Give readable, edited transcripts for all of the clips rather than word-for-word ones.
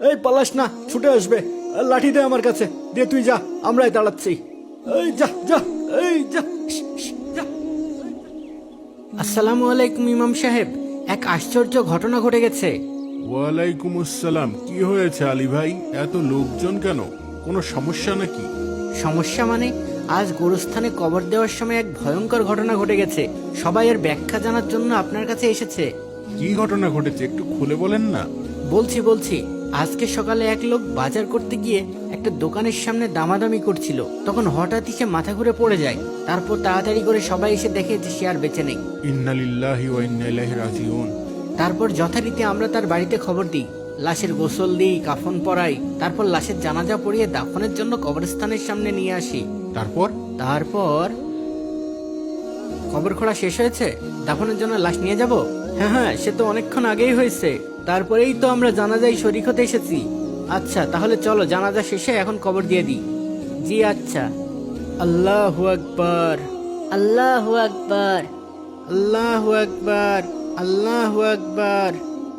এই পালাস না, ছুটে আসবে। লাঠি দে আমার কাছে, দে তুই যা, আমরাই দাঁড়াচ্ছি। এই যা যা, এই যা যা। আসসালামু আলাইকুম ইমাম সাহেব, এক আশ্চর্য ঘটনা ঘটে গেছে। ওয়ালাইকুম আসসালাম। কি হয়েছে আলী ভাই? এত লোকজন কেন? কোনো সমস্যা নাকি? সমস্যা মানে, আজ গোরস্থানে কবর দেওয়ার সময় এক ভয়ঙ্কর ঘটনা ঘটে গেছে। সবাই এর ব্যাখ্যা জানার জন্য আপনার কাছে এসেছে। কি ঘটনা ঘটেছে একটু খুলে বলেন না। বলছি, আজকে সকালে এক লোক বাজার করতে গিয়ে একটা দোকানের সামনে দামাদামি করছিল। তখন হঠাৎই সে মাথা ঘুরে পড়ে যায়। তারপর তাড়াতাড়ি করে সবাই এসে দেখে যে সে আর বেঁচে নেই। ইন্না লিল্লাহি ওয়া ইন্না ইলাইহি রাজিউন। তারপর যথারীতি আমরা তার বাড়িতে খবর দিই, লাশের গোসল দিই, কাফন পরাই, তারপর লাশের জানাজা পড়িয়ে দাফনের জন্য কবরস্থানের সামনে নিয়ে আসি। তারপর তারপর খবর খোলা শেষ হয়েছে, দাফনের জন্য লাশ নিয়ে যাব। হ্যাঁ, সে তো অনেকক্ষণ আগেই হয়েছে। তারপরেই তো আমরা জানাজায় শরীক হতে এসেছি। আচ্ছা তাহলে চলো, জানাজা শেষে এখন কবর দিয়ে দিই। জি আচ্ছা। আল্লাহু আকবার, আল্লাহু আকবার, আল্লাহু আকবার, আল্লাহু আকবার।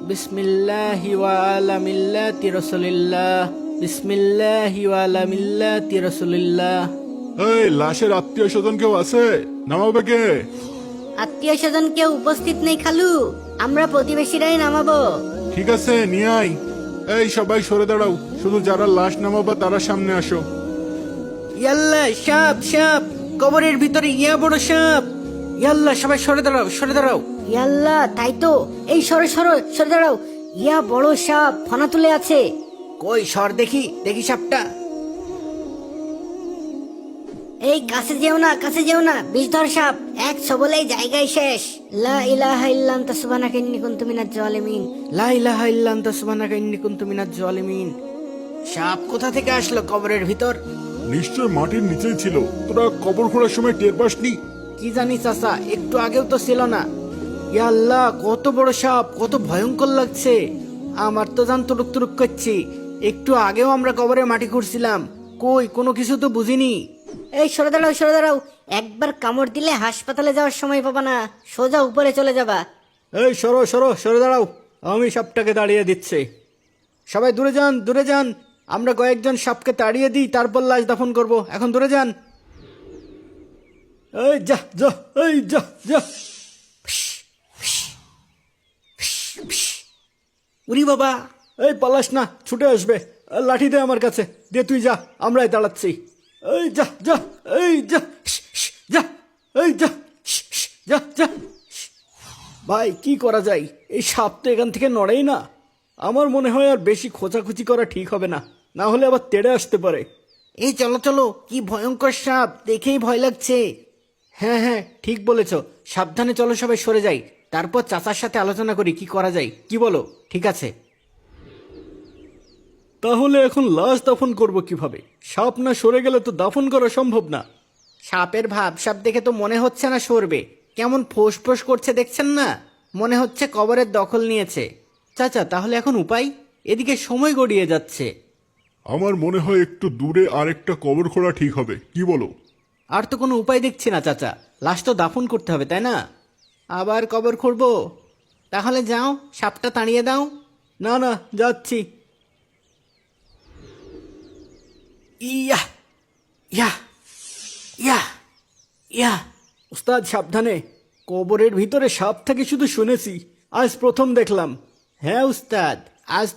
বিসমিল্লাহি ওয়া আলা মিল্লাতি রাসূলিল্লাহ, বিসমিল্লাহি ওয়া আলা মিল্লাতি রাসূলিল্লাহ। এই লাশের আত্মীয় স্বজন কেউ আছে? নামাবে কে? আত্মীয় স্বজন কেউ উপস্থিত নেই খালু, আমরা প্রতিবেশীরাই নামাবো। ঠিক আছে, নিয়ে আয়। এই সবাই সরে দাঁড়াও, শুধু যারা লাশ নামাবা তারা সামনে আসো। ইয়াল্লা, সাপ সাপ, কবরের ভিতরে ইয়া বড় সাপ। ইয়াল্লা, সবাই সরে দাঁড়াও, সরে দাঁড়াও। ইয়াল্লা, তাই তো, এই সরে সরে সরে দাঁড়াও। ইয়া বড় সাপ ফনা তুলে আছে। কই সর দেখি, দেখি সাপটা। এই কাছে যেও না, কাছে যেও না, বিষধর সাপ। এক সবলেই জায়গায় শেষ। লা ইলাহা ইল্লা আনতা সুবহানাকা ইন্নী কুনতু মিনাজ জালিমিন। লা ইলাহা ইল্লা আনতা সুবহানাকা ইন্নী কুনতু মিনাজ জালিমিন। সাপ কোথা থেকে আসলো কবরের ভিতর? নিশ্চয় মাটির নিচেই ছিল। তোরা কবর খোঁড়ার সময় টের পাসনি? কি জানি চাচা, একটু আগেও তো ছিল না। ইয়া আল্লাহ, কত বড় সাপ, কত ভয়ঙ্কর লাগছে। আমার তো জান তুরুক তুরুক করছি। একটু আগেও আমরা কবরে মাটি খুঁড়ছিলাম, কই কোনো কিছু তো বুঝিনি। এই সরে দাঁড়াও, সরে দাঁড়াও। একবার কামড় দিলে হাসপাতালে যাওয়ার সময় পাবা না, সোজা উপরে চলে যাবা। এই সরো সরো, সরে দাঁড়াও, আমি সাপটাকে তাড়িয়ে দিচ্ছি। সবাই দূরে যান, দূরে যান। আমরা কয়েকজন সাপকে তাড়িয়ে দিই, তারপর লাশ দাফন করব। এখন দূরে যান। এই যা যা, এই যা যা। উরি বাবা, এই পালাস না, ছুটে আসবে। লাঠি দে আমার কাছে, দে তুই যা, আমরাই দাঁড়াচ্ছি। এই যা যা, এই যা যা, এই যা যা যা। ভাই কি করা যায়, এই সাপ তো এখান থেকে নড়েই না। আমার মনে হয় আর বেশি খোঁচাখুচি করা ঠিক হবে না, না হলে আবার তেড়ে আসতে পারে। এই চলো চলো, কি ভয়ঙ্কর সাপ, দেখেই ভয় লাগছে। হ্যাঁ, ঠিক বলেছ। সাবধানে চলো, সবাই সরে যাই। তারপর চাচার সাথে আলোচনা করি কি করা যায়। কি বলো? ঠিক আছে। তাহলে এখন লাশ দাফন করব কিভাবে? সাপ না সরে গেলে তো দাফন করা সম্ভব না। সাপের ভাব সাপ দেখে তো মনে হচ্ছে না সরবে। কেমন ফোঁস ফোঁস করছে দেখছেন না? মনে হচ্ছে কবরের দখল নিয়েছে। চাচা, তাহলে এখন উপায়? এদিকে সময় গড়িয়ে যাচ্ছে। আমার মনে হয় একটু দূরে আরেকটা কবর খোঁড়া ঠিক হবে, কি বলো? আর তো কোনো উপায় দেখছি না চাচা, লাশ তো দাফন করতে হবে তাই না? আবার কবর খুঁড়বো? তাহলে যাও, সাপটা তাড়িয়ে দাও। না না, যাচ্ছি। ইয়া ইয়া ইয়া ইয়া। উস্তাদ সাবধানে, কবরের ভিতরে সাপ থাকে শুধু শুনেছি, আজ প্রথম দেখলাম। হ্যাঁ উস্তাদ, আজ